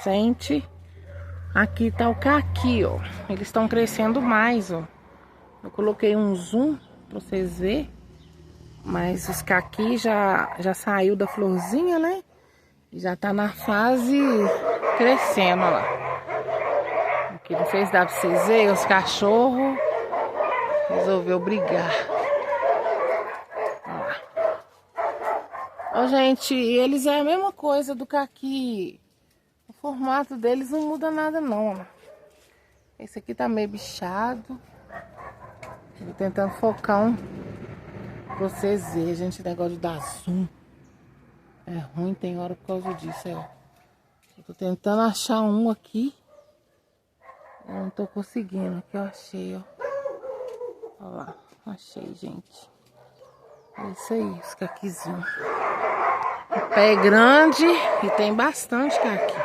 nascente. Aqui tá o caqui, ó. Eles estão crescendo mais, ó. Eu coloquei um zoom pra vocês verem. Mas os caqui já saiu da florzinha, né? E já tá na fase crescendo, ó lá. Aqui, não sei se dá pra vocês verem, os cachorros resolveu brigar. Ó lá. Ó, gente, eles é a mesma coisa do caqui. O formato deles não muda nada, não, ó. Esse aqui tá meio bichado. Tô tentando focar um pra vocês verem, gente. Negócio de dar zoom é ruim, tem hora por causa disso, ó. Eu tô tentando achar um aqui. Eu não tô conseguindo. Aqui eu achei, ó. Olha lá, achei, gente. É isso aí, os caquizinhos. O pé é grande e tem bastante caqui.